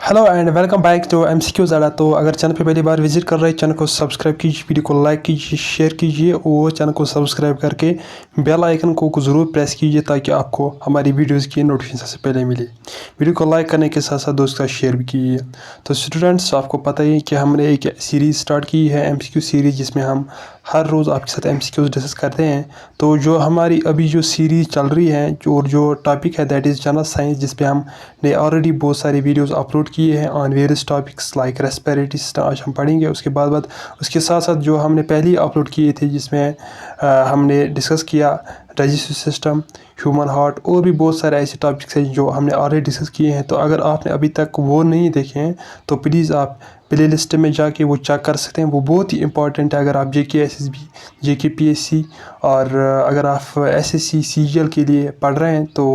Hello and welcome back to MCQ ज़्यादा। तो अगर चैनल पे पहली बार विजिट कर रहे हैं, चैनल को सब्सक्राइब कीजिए, वीडियो को लाइक कीजिए, शेयर कीजिए और चैनल को सब्सक्राइब करके बेल आइकन को ज़रूर प्रेस कीजिए ताकि आपको हमारी वीडियोस की नोटिफिकेशन सबसे पहले मिले। वीडियो को लाइक करने के साथ साथ दोस्तों का शेयर भी कीजिए। तो स्टूडेंट्स, आपको पता ही है कि हमने एक सीरीज़ स्टार्ट की है MCQ सीरीज़, जिसमें हम हर रोज़ आपके साथ MCQs डिस्कस करते हैं। तो जो हमारी अभी जो सीरीज़ चल रही है जो टॉपिक है दैट इज़ जनरल साइंस, जिस पे हमने ऑलरेडी बहुत सारी वीडियोस अपलोड किए हैं on various topics like respiratory system. आज हम पढ़ेंगे। उसके बाद उसके साथ साथ जो हमने पहले ही अपलोड किए थे, जिसमें हमने डिस्कस किया डाइजेस्टिव सिस्टम, ह्यूमन हार्ट और भी बहुत सारे ऐसे टॉपिक्स हैं जो हमने ऑलरेडी डिस्कस किए हैं। तो अगर आपने अभी तक वो नहीं देखे हैं तो प्लीज़ आप प्ले लिस्ट में जाके वो चेक कर सकते हैं। वो बहुत ही इंपॉर्टेंट है अगर आप JK SSB, JK PSC और अगर आप SSC CGL के लिए पढ़ रहे हैं तो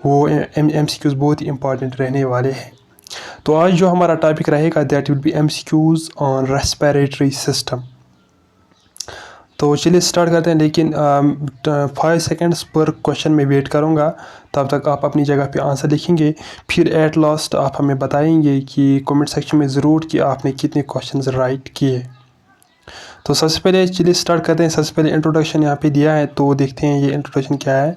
वो MCQs बहुत ही इंपॉर्टेंट रहने वाले हैं। तो आज जो हमारा टॉपिक रहेगा that will be MCQs on respiratory system. तो चलिए स्टार्ट करते हैं, लेकिन 5 सेकेंड्स पर क्वेश्चन में वेट करूँगा। तब तक आप अपनी जगह पे आंसर लिखेंगे, फिर एट लास्ट आप हमें बताएंगे कि कमेंट सेक्शन में ज़रूर कि आपने कितने क्वेश्चंस राइट किए। तो सबसे पहले चलिए स्टार्ट करते हैं। सबसे पहले इंट्रोडक्शन यहाँ पे दिया है, तो देखते हैं ये इंट्रोडक्शन क्या है।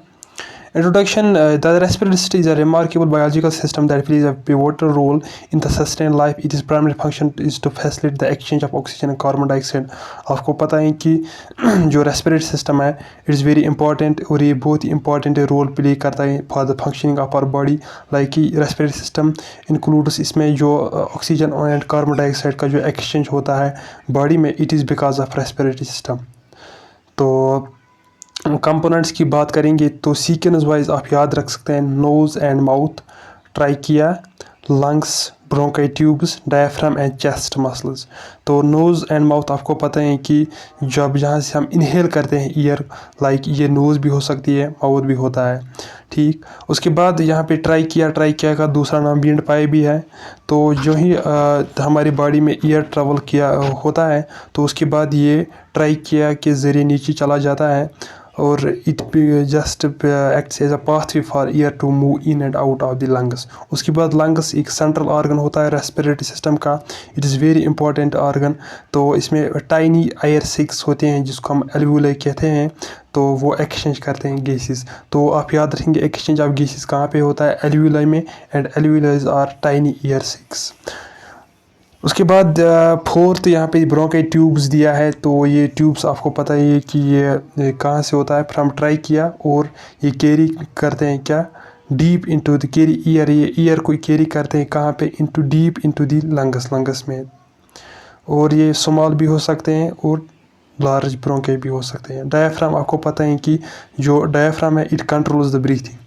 Introduction: The respiratory system is a remarkable biological system that plays a pivotal role in the sustained life. Its primary function is to facilitate the exchange of oxygen and carbon dioxide. आपको पता है कि जो respiratory system है it is very important और ये बहुत ही इंपॉर्टेंट रोल प्ले करता है for the functioning of our body. Like कि रेस्पिरेटरी सिस्टम इंक्लूड्स इसमें जो ऑक्सीजन एंड कार्बन डाइऑक्साइड का जो एक्सचेंज होता है बॉडी में, it is because of respiratory system. तो कंपोनेंट्स की बात करेंगे तो सीक्वेंस वाइज आप याद रख सकते हैं: nose and mouth, trachea, lungs, bronchi tubes, diaphragm and chest muscles. तो नोज़ एंड माउथ आपको पता है कि जब जहाँ से हम इनहेल करते हैं एयर, लाइक ये नोज़ भी हो सकती है, माउथ भी होता है, ठीक। उसके बाद यहाँ पे ट्राइकिया का दूसरा नाम विंड पाइप भी है। तो जो ही हमारी बॉडी में एयर ट्रेवल किया होता है तो उसके बाद ये ट्राइकिया के ज़रिए नीचे चला जाता है और it just acts as a pathway for air to move in and out of the lungs. उसके बाद लंग्स एक सेंट्रल ऑर्गन होता है रेस्पिरेटरी सिस्टम का, it is very important organ. तो इसमें टाइनी एयर सिक्स होते हैं जिसको हम एल्वुलाई कहते हैं, तो वो एक्सचेंज करते हैं गैसेस। तो आप याद रखेंगे एक्सचेंज ऑफ गैसेस कहाँ पे होता है, एल्वुलाई में, and alveoli are tiny air sacs. उसके बाद फोर्थ यहाँ पे ब्रोंकाई ट्यूब्स दिया है। तो ये ट्यूब्स आपको पता ही है कि ये कहाँ से होता है, फ्रॉम ट्राइकिया, और ये कैरी करते हैं क्या, deep into the carry year. ये ईयर को कैरी करते हैं कहाँ पे, into deep into the lungs में। और ये स्मॉल भी हो सकते हैं और लार्ज ब्रोंकाई भी हो सकते हैं। डायफ्राम आपको पता है कि जो डायफ्राम है इट कंट्रोल्स द ब्रीथिंग।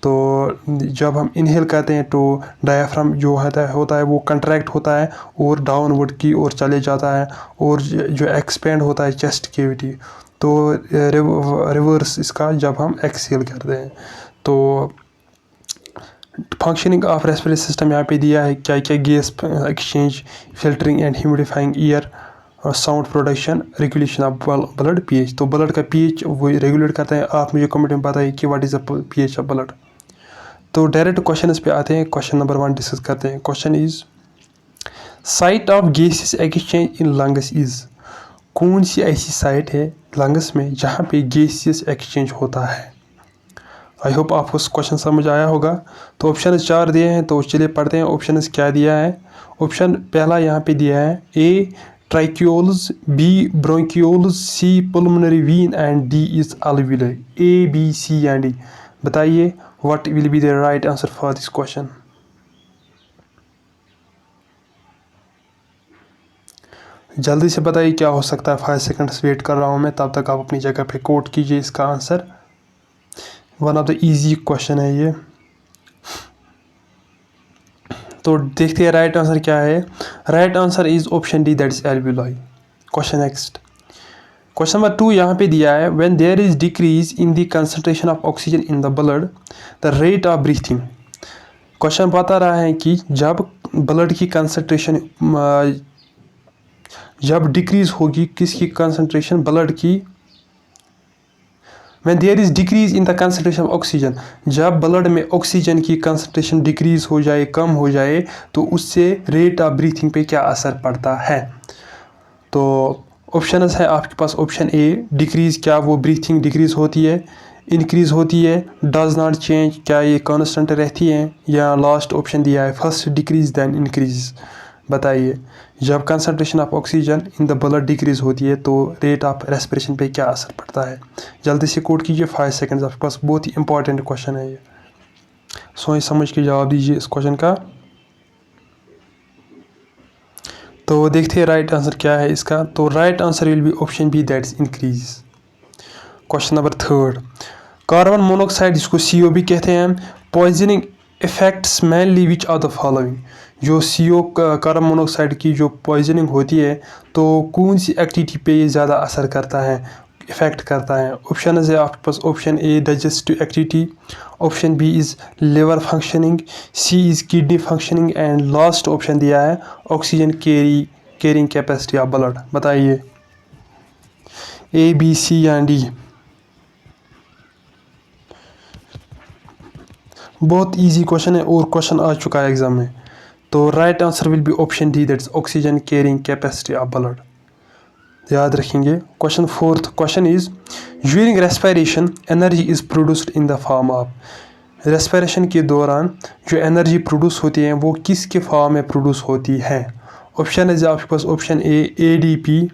तो जब हम इनहेल करते हैं तो डायफ्राम जो होता है वो कंट्रैक्ट होता है और डाउनवर्ड की ओर चले जाता है, और जो एक्सपेंड होता है चेस्ट कैविटी, तो रिवर्स इसका जब हम एक्सहेल करते हैं। तो फंक्शनिंग ऑफ रेस्पिरेटरी सिस्टम यहाँ पे दिया है, क्या क्या gas exchange, filtering and humidifying air, sound production, regulation of blood pH। तो ब्लड का pH वो रेगुलेट करता है। आप मुझे कमेंट में बताइए कि what is the pH of blood. तो डायरेक्ट क्वेश्चन पे आते हैं। क्वेश्चन नंबर 1 डिस्कस करते हैं। Question is site of gases exchange in lungs is. कौन सी ऐसी साइट है लंग्स में जहाँ पे गैसेस एक्सचेंज होता है। आई होप आपको क्वेश्चन समझ आया होगा। तो ऑप्शन 4 दिए हैं, तो चलिए पढ़ते हैं ऑप्शन क्या दिया है। ऑप्शन पहला यहाँ पे दिया है, A tracheoles, B bronchioles, C pulmonary vein and D is alveoli। A, B, C and D। बताइए what will be the right answer for this question। जल्दी से बताइए क्या हो सकता है। 5 सेकंड्स वेट कर रहा हूँ मैं, तब तक आप अपनी जगह पे कोट कीजिए इसका answer. One of the easy question है ये। तो देखते हैं राइट आंसर क्या है। Right answer is option D, that is alveoli। Question next. Question number 2 यहाँ पे दिया है, when there is decrease in the concentration of oxygen in the blood the rate of breathing. Question बता रहा है कि जब ब्लड की कंसंट्रेशन जब डिक्रीज होगी, किसकी कंसंट्रेशन, ब्लड की when there is decrease in the concentration of oxygen, जब ब्लड में ऑक्सीजन की कंसंट्रेशन डिक्रीज हो जाए, कम हो जाए, तो उससे रेट ऑफ ब्रीथिंग पे क्या असर पड़ता है। तो ऑप्शंस है आपके पास, ऑप्शन ए डिक्रीज, क्या वो ब्रीथिंग डिक्रीज होती है, इंक्रीज होती है, डज नॉट चेंज, क्या ये कांस्टेंट रहती है, या लास्ट ऑप्शन दिया है फर्स्ट डिक्रीज देन इंक्रीज। बताइए, जब concentration of oxygen in the blood decrease होती है तो रेट ऑफ रेस्पिरेशन पे क्या असर पड़ता है। जल्दी से कोड कीजिए, 5 सेकंड्स आपके पास। बहुत ही इंपॉर्टेंट क्वेश्चन है ये, सोच समझ के जवाब दीजिए इस क्वेश्चन का। तो देखते हैं राइट आंसर क्या है इसका। तो right answer will be option B, that is increase. Question number 3, carbon monoxide जिसको CO भी कहते हैं, poisoning effects mainly which are the following. जो CO कार्बन मोनोऑक्साइड की जो पॉइजनिंग होती है तो कौन सी एक्टिविटी पे ये ज़्यादा असर करता है, इफेक्ट करता है। ऑप्शन है आपके पास, option A digestive activity, option B is liver functioning, C is kidney functioning, and last option दिया है oxygen carrying capacity of blood. बताइए A, B, C या D। बहुत इजी क्वेश्चन है और क्वेश्चन आ चुका है एग्जाम में। तो right answer will be option D, that's oxygen carrying capacity of blood. याद रखेंगे। Question 4th question is, during respiration energy is produced in the form of. Respiration के दौरान जो एनर्जी प्रोड्यूस होती है वो किसके फॉर्म में प्रोड्यूस होती है। ऑप्शन है आपके पास, option A ADP,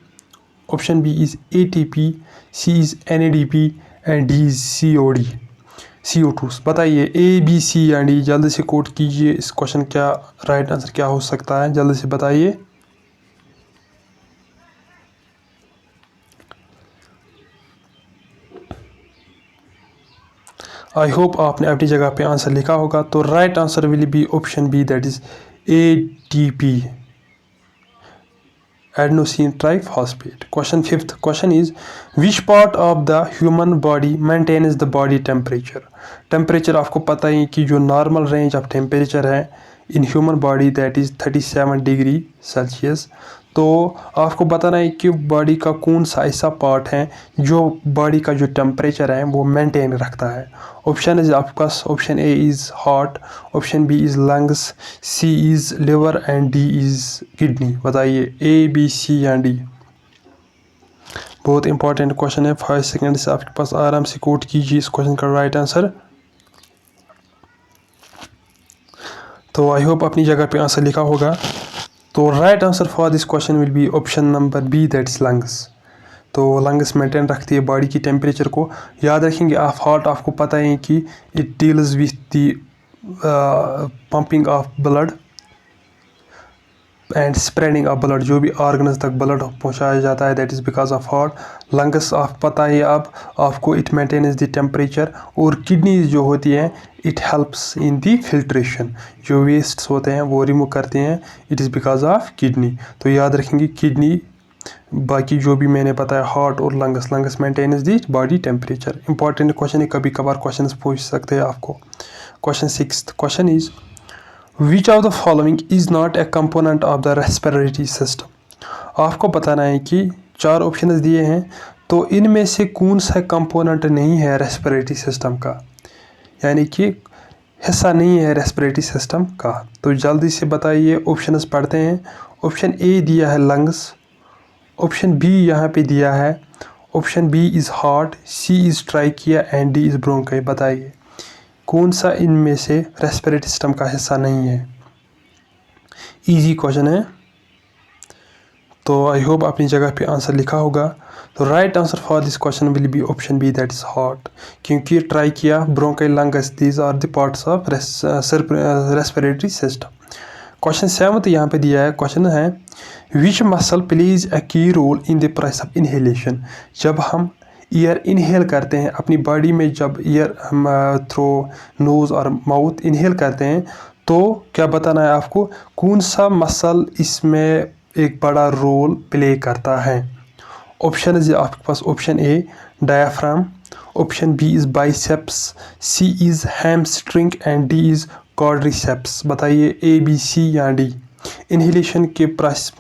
option B is ATP, C is NADP, and D is CO2। बताइए A, B, C या D। जल्दी से कोट कीजिए इस क्वेश्चन क्या राइट आंसर क्या हो सकता है, जल्दी से बताइए। आई होप आपने अपनी जगह पे आंसर लिखा होगा। तो right answer will be option B, that is ATP, adenosine triphosphate. Question 5th question is, which part of the human body maintains the body temperature. Temperature आपको पता ही कि जो नॉर्मल रेंज ऑफ टेम्परेचर है in human body that is 37 degree Celsius. तो आपको बताना है कि बॉडी का कौन सा ऐसा पार्ट है जो बॉडी का जो टेम्परेचर है वो मेंटेन रखता है। ऑप्शन है आपके पास, option A is heart, option B is lungs, C is liver, and D is kidney. बताइए A, B, C या D। बहुत इंपॉर्टेंट क्वेश्चन है, 5 सेकेंड से आपके पास, आराम से कोट कीजिए इस क्वेश्चन का राइट आंसर। तो आई होप अपनी जगह पे आंसर लिखा होगा। तो right answer for this question will be option number B, that's lungs. तो लंग्स मेंटेन रखती है बॉडी की टेम्परेचर को। याद रखेंगे आप, हार्ट आपको पता है कि it deals with the pumping of blood and spreading of blood, जो भी ऑर्गन्स तक ब्लड पहुंचाया जाता है that is because of heart. Lungs आप पता है आपको इट मेंटेन्स द टेम्परेचर। और किडनीज जो होती हैं it helps in the filtration, जो वेस्ट्स होते हैं वो रिमूव करते हैं, it is because of kidney. तो याद रखेंगे किडनी, बाकी जो भी मैंने बताया हार्ट और lungs maintains the body temperature. Important question है, कभी कभार क्वेश्चन पूछ सकते हैं आपको। Question 6th question is, which of the following is not a component of the respiratory system. आपको बताना है कि 4 ऑप्शन दिए हैं, तो इनमें से कौन सा कंपोनेंट नहीं है रेस्पिरेटरी सिस्टम का, यानी कि हिस्सा नहीं है रेस्पिरेटरी सिस्टम का। तो जल्दी से बताइए, ऑप्शंस पढ़ते हैं। ऑप्शन ए दिया है लंग्स, ऑप्शन बी यहाँ पे दिया है, option B is heart, C is trachea, and D is bronchi. बताइए कौन सा इनमें से रेस्पिरेटरी सिस्टम का हिस्सा नहीं है। इजी क्वेश्चन है, तो आई होप अपनी जगह पे आंसर लिखा होगा। तो right answer for this question will be option B, that is heart, क्योंकि trachea, bronchi, lungs these are the parts of respiratory system. Question 7th यहाँ पे दिया है, क्वेश्चन है, which muscle plays a key role in the process of inhalation. जब हम air inhale करते हैं अपनी बॉडी में, जब एयर हम थ्रू नोज़ और माउथ इनहेल करते हैं, तो क्या बताना है आपको, कौन सा मसल इसमें एक बड़ा रोल प्ले करता है। ऑप्शन है आपके पास, option A diaphragm, option B is biceps, C is hamstring, and D is quadriceps. बताइए A, B, C या D। इन्हेलेशन के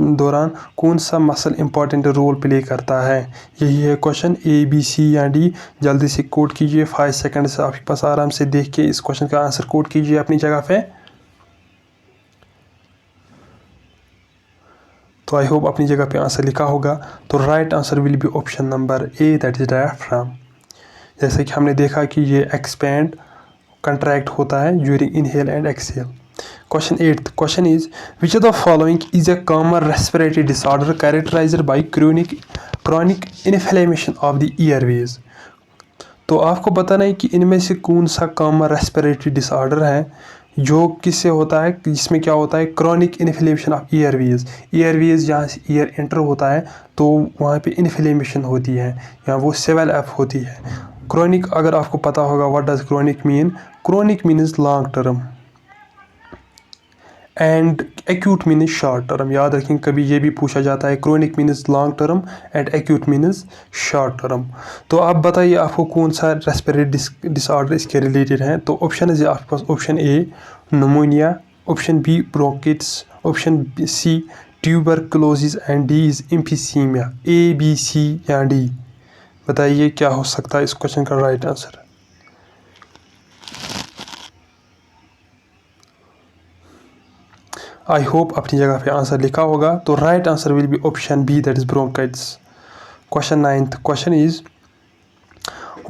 दौरान कौन सा मसल इंपॉर्टेंट रोल प्ले करता है? यही है क्वेश्चन, A, B, C या D। जल्दी से कोड कीजिए, 5 सेकंड से आपके पास आराम से देख के इस क्वेश्चन का आंसर कोड कीजिए अपनी जगह पे। तो आई होप अपनी जगह पे आंसर लिखा होगा। तो right answer will be option number A, that is diaphragm. जैसे कि हमने देखा कि ये एक्सपैंड कंट्रैक्ट होता है during inhale and exhale. Question 8th question is, which of the following is a common respiratory disorder characterized by chronic inflammation of the airways? तो आपको बताना है कि इनमें से कौन सा कॉमन रेस्पिरेटरी डिसऑर्डर है जो किससे होता है, जिसमें क्या होता है, क्रॉनिक इन्फ्लेमेशन ऑफ एयरवेज जहाँ से एयर एंटर होता है तो वहाँ पे इन्फ्लेमेशन होती है या वो सेवल अप होती है। क्रॉनिक, अगर आपको पता होगा what does chronic mean, chronic means long term and acute means short term. याद रखें, कभी ये भी पूछा जाता है, chronic means long term and acute means short term. तो आप बताइए आपको कौन सा रेस्पिरेटरी डिसऑर्डर इसके रिलेटेड है। तो ऑप्शन है आपके पास, option A pneumonia, option B bronchitis, option C tuberculosis and D is emphysema. A, B, C या D, बताइए क्या हो सकता है इस क्वेश्चन का राइट आंसर। आई होप अपनी जगह पे आंसर लिखा होगा। तो right answer will be option B, that is bronchitis. Question 9th question is,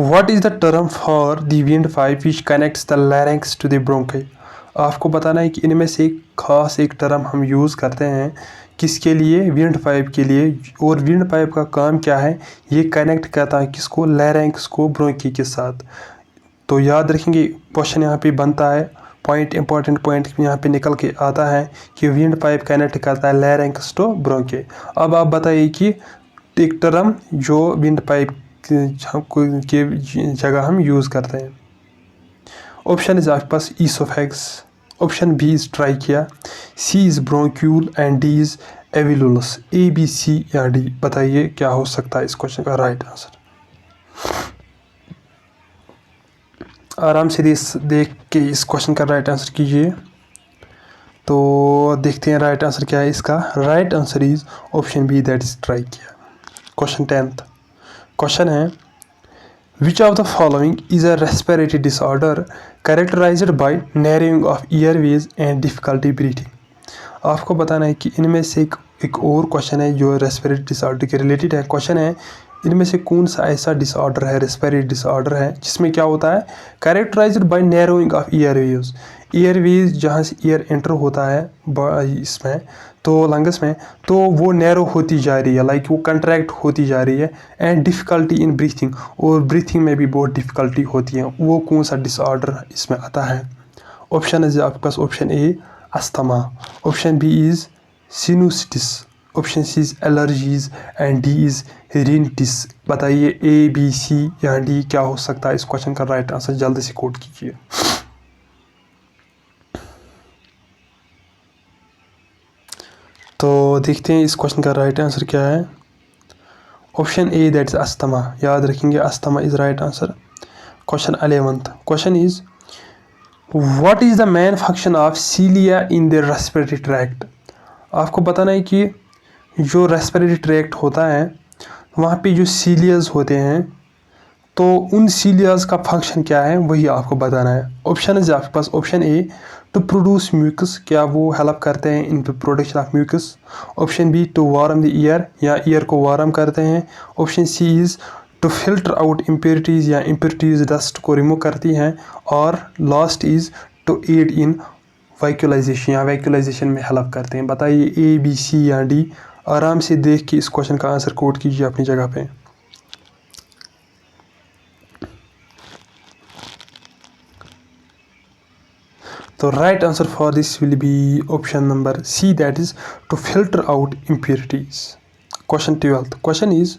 what is the term for the wind pipe which connects the larynx to the bronchi? आपको बताना है कि इनमें से एक खास एक टर्म हम यूज़ करते हैं किसके लिए, विंड पाइप के लिए। और विंड पाइप का काम क्या है, ये कनेक्ट करता है किसको, लैरिंक्स को ब्रोंकी के साथ। तो याद रखेंगे क्वेश्चन यहाँ पे बनता है, पॉइंट इंपॉर्टेंट पॉइंट यहाँ पे निकल के आता है कि विंड पाइप कनेक्ट करता है लैरिंक्स टू ब्रोंकी। अब आप बताइए कि एक टर्म जो विंड पाइप के जगह हम यूज़ करते हैं। ऑप्शन इज आपके पास oesophagus, option B is trachea, C is bronchiole and D is alveolus. A, B, C या D, बताइए क्या हो सकता है इस क्वेश्चन का राइट आंसर। आराम से देख के इस क्वेश्चन का राइट आंसर कीजिए। तो देखते हैं राइट आंसर क्या है इसका। Right answer is option B, that is trachea. Question 10th question है, which of the following is a respiratory disorder characterised by narrowing of airways and difficulty breathing? आपको बताना है कि इनमें से एक और क्वेश्चन है जो रेस्पिरेटरी डिसऑर्डर के रिलेटेड है। क्वेश्चन है, इनमें से कौन सा ऐसा डिसऑर्डर है, रेस्पिरेटरी डिसऑर्डर है जिसमें क्या होता है, characterized by narrowing of airways जहाँ से एयर एंटर होता है इसमें तो लंग्स में, तो वो नैरो होती जा रही है, लाइक वो कंट्रैक्ट होती जा रही है। एंड डिफ़िकल्टी इन ब्रीथिंग, और ब्रीथिंग में भी बहुत डिफ़िकल्टी होती है। वो कौन सा डिसऑर्डर इसमें आता है? ऑप्शन है आपके पास, option A asthma, option B is sinusitis, option C is allergies and D is rhinitis. बताइए A, B, C या D क्या हो सकता है इस क्वेश्चन का राइट आंसर। जल्दी से कोड कीजिए। तो देखते हैं इस क्वेश्चन का राइट आंसर क्या है। Option A, that is asthma. याद रखेंगे asthma is right answer. Question 11th question is, what is the main function of सीलिया in the respiratory tract? आपको बताना है कि जो रेस्पिरेटरी ट्रैक्ट होता है वहाँ पे जो सीलियाज होते हैं तो उन सीलियाज का फंक्शन क्या है वही आपको बताना है। ऑप्शन है आपके पास, option A to produce mucus, क्या वो हेल्प करते हैं in production of mucus. Option B to warm the air, या ईयर को वार्म करते हैं। Option C is to filter out impurities, या इम्प्योरिटीज़ डस्ट को रिमूव करती हैं। और last is to aid in vacuolisation, या वैक्यूलाइजेशन में हेल्प करते हैं। बताइए A, B, C या D। आराम से देख के इस क्वेश्चन का आंसर कोड कीजिए अपनी जगह पे। तो right answer for this will be option number C, that is to filter out impurities. Question 12th question is,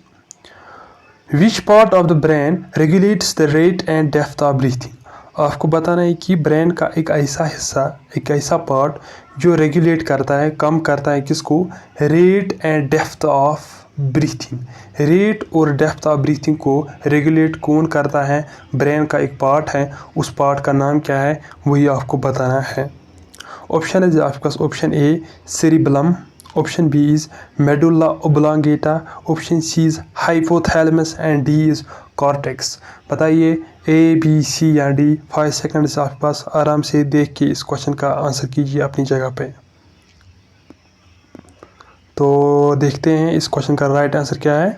which part of the brain regulates the rate and depth of breathing? आपको बताना है कि brain का एक ऐसा हिस्सा, एक ऐसा पार्ट जो रेगुलेट करता है, कम करता है किसको, rate and depth of breathing. Rate और डेप्थ ऑफ ब्रीथिंग को रेगुलेट कौन करता है? ब्रेन का एक पार्ट है, उस पार्ट का नाम क्या है वही आपको बताना है। ऑप्शन है आपके पास option A cerebellum, option B is medulla oblongata, option C is hypothalamus and D is cortex. बताइए ए बी सी या डी। 5 सेकंड्स आपके पास, आराम से देख के इस क्वेश्चन का आंसर कीजिए अपनी जगह पे। तो देखते हैं इस क्वेश्चन का राइट आंसर क्या है।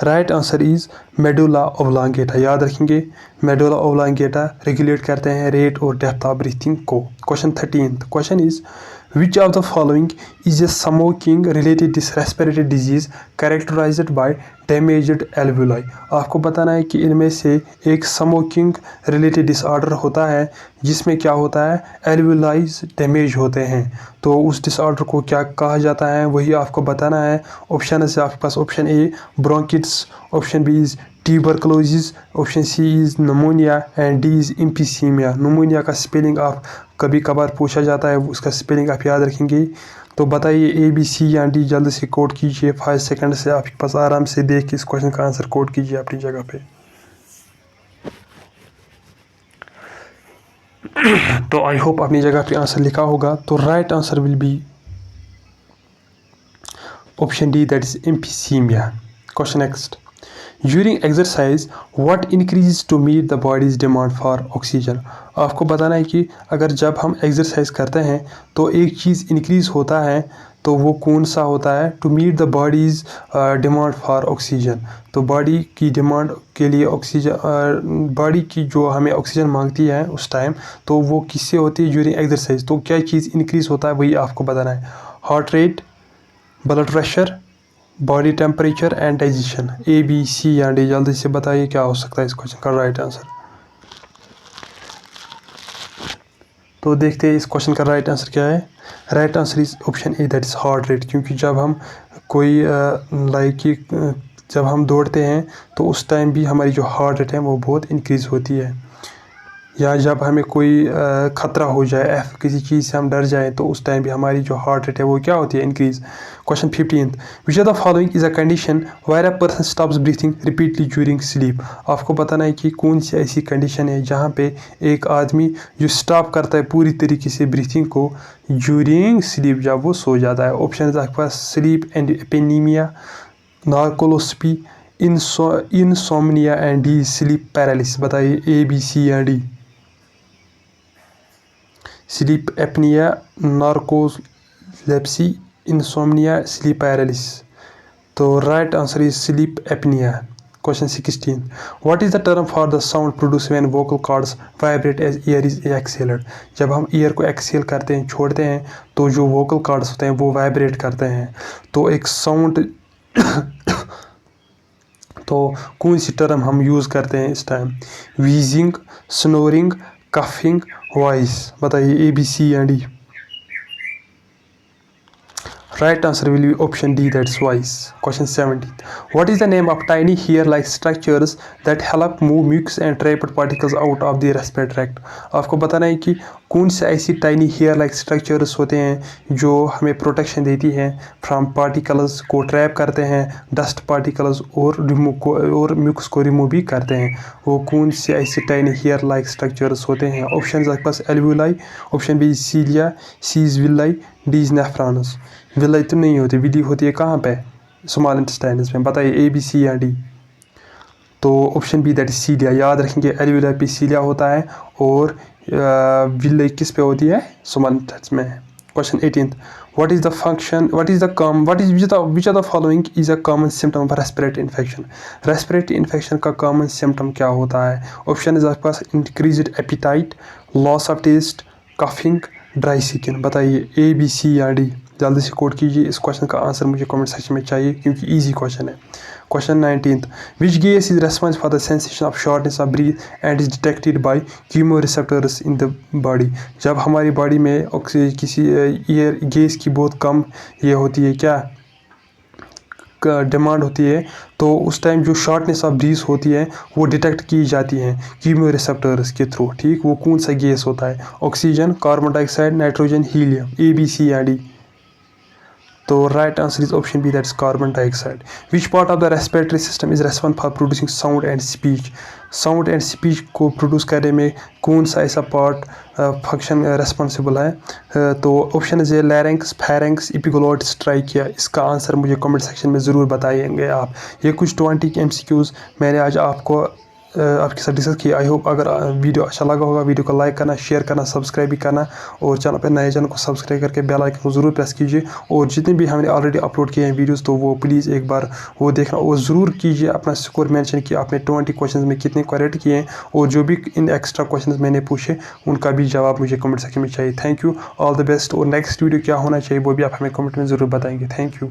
Right answer is medulla oblongata. याद रखेंगे मेडुला ओब्लांगेटा रेगुलेट करते हैं रेट और डेप्थ ऑफ ब्रीथिंग को। Question 13th question is which of the following is a smoking related respiratory disease characterized by damaged alveoli. आपको बताना है कि इनमें से एक स्मोकिंग रिलेटेड डिसऑर्डर होता है जिसमें क्या होता है, एल्वुलाइज डैमेज होते हैं। तो उस डिसऑर्डर को क्या कहा जाता है वही आपको बताना है। ऑप्शन है आपके पास option A bronchitis, option B is tuberculosis, option C is pneumonia and D is emphysema. Pneumonia का स्पेलिंग आप कभी कभार पूछा जाता है, उसका स्पेलिंग आप याद रखेंगे। तो बताइए ए बी सी या डी, जल्दी से कोड कीजिए। 5 सेकंड से आपके पास, आराम से देख के इस क्वेश्चन का आंसर कोड कीजिए अपनी जगह पे। तो आई होप अपनी जगह पे आंसर लिखा होगा। तो right answer will be option D, that is emphysema. Question next, during exercise what increase to meet the body's demand for oxygen. आपको बताना है कि अगर जब हम एक्सरसाइज करते हैं तो एक चीज़ इंक्रीज होता है, तो वो कौन सा होता है, to meet the body's demand for oxygen. तो बॉडी की डिमांड के लिए ऑक्सीजन, बॉडी की जो हमें ऑक्सीजन मांगती है उस टाइम, तो वो किससे होती है, ड्यूरिंग एक्सरसाइज। तो क्या चीज़ इंक्रीज होता है वही आपको बताना है। Heart rate, blood pressure, body temperature and digestion. A B C या डी, जल्दी से बताइए क्या हो सकता है इस क्वेश्चन का राइट आंसर। तो देखते हैं इस क्वेश्चन का राइट आंसर क्या है। Right answer is option A, that is heart rate. क्योंकि जब हम कोई जब हम दौड़ते हैं तो उस टाइम भी हमारी जो हार्ट रेट है वो बहुत इंक्रीज़ होती है। या जब हमें कोई ख़तरा हो जाए, किसी चीज़ से हम डर जाएं, तो उस टाइम भी हमारी जो हार्ट रेट है वो क्या होती है, increase. Question 15th, which of the following is a condition where a person stops breathing repeatedly during sleep. आपको बताना है कि कौन सी ऐसी कंडीशन है जहाँ पे एक आदमी जो स्टॉप करता है पूरी तरीके से ब्रीथिंग को ड्यूरिंग स्लीप, जब वो सो जाता है। ऑप्शन है आपके पास sleep and apnoea, narcolepsy, insomnia and D sleep paralysis. बताइए ए बी सी या D. Sleep apnoea, narcolepsy, insomnia, sleep paralysis. तो right answer is sleep apnoea. Question 16, what is the term for the sound produce when vocal cords vibrate as air is exhaled. जब हम air को Excel करते हैं, छोड़ते हैं, तो जो वोकल कॉर्ड्स होते हैं वो वाइब्रेट करते हैं। तो एक साउंड तो कौन सी टर्म हम यूज़ करते हैं इस time, wheezing, snoring, coughing, voice. बताइए ए बी सी या D. Right answer will be option D, that's voice. Question 17, what is the name of tiny hair like structures that help move mucus and trapped particles out of the respiratory tract. आपको बताना है कि कौन से ऐसी tiny hair like structures होते हैं जो हमें प्रोटेक्शन देती हैं फ्रॉम पार्टिकल्स को ट्रैप करते हैं, डस्ट पार्टिकल्स और म्यूकस को रिमूव भी करते हैं। वो कौन से ऐसे टाइनी हेयर लाइक स्ट्रक्चर्स होते हैं। ऑप्शन आपके पास alveoli, option B cilia, C is villi, D is nephrons. Villi तो नहीं होती, विली होती है कहाँ पे, स्मॉल इंटेस्टाइन्स में। बताइए ए बी सी या डी। तो ऑप्शन बी, दैट इज सीलिया। याद रखेंगे एल्वुलाई पे सीलिया होता है और विलाई किस पे होती है, स्मॉल इंटेस्टाइन में। Question 18, what is the function, which of the following is a common symptom of respiratory infection. Respiratory infection का कॉमन सिम्टम क्या होता है। ऑप्शन इज आपके पास increased appetite, loss of taste, coughing, dry skin. बताइए A B C या D. जल्दी से कोड कीजिए। इस क्वेश्चन का आंसर मुझे कमेंट सेक्शन में चाहिए क्योंकि इजी क्वेश्चन है। Question 19, which gas is response for the sensation of shortness of breath and is detected by chemoreceptors in the body. जब हमारी बॉडी में किसी एयर गैस की बहुत कम ये होती है, क्या डिमांड होती है, तो उस टाइम जो शॉर्टनेस ऑफ ब्रीथ होती है वो डिटेक्ट की जाती है कीमो रिसेप्टर्स के थ्रू। ठीक, वो कौन सा गैस होता है, oxygen, carbon dioxide, nitrogen, helium. A B C या डी। तो right answer is option B, that is carbon dioxide. Which part of the respiratory system is responsible for producing sound and speech? Sound and speech को produce करने में कौन सा ऐसा part function responsible है? तो option is A larynx, pharynx, epiglottis, trachea. इसका answer मुझे कमेंट सेक्शन में ज़रूर बताएंगे आप। ये कुछ 20 MCQs मैंने आज आपके साथ डिस्कस किया। आई होप अगर वीडियो अच्छा लगा होगा, वीडियो को लाइक करना, शेयर करना, सब्सक्राइब भी करना, और चैनल पर नए चैनल को सब्सक्राइब करके बेल आइकन को ज़रूर प्रेस कीजिए। और जितने भी हमने ऑलरेडी अपलोड किए हैं वीडियोस, तो वो प्लीज़ एक बार वो देखना, और ज़रूर कीजिए अपना स्कोर मेंशन कि आपने 20 क्वेश्चन में कितने करेक्ट किए हैं, और जो भी इन एक्स्ट्रा क्वेश्चन मैंने पूछे उनका भी जवाब मुझे कमेंट सेक्शन में चाहिए। Thank you, all the best. और नेक्स्ट वीडियो क्या होना चाहिए वो भी आप हमें कमेंट में ज़रूर बताएंगे। Thank you.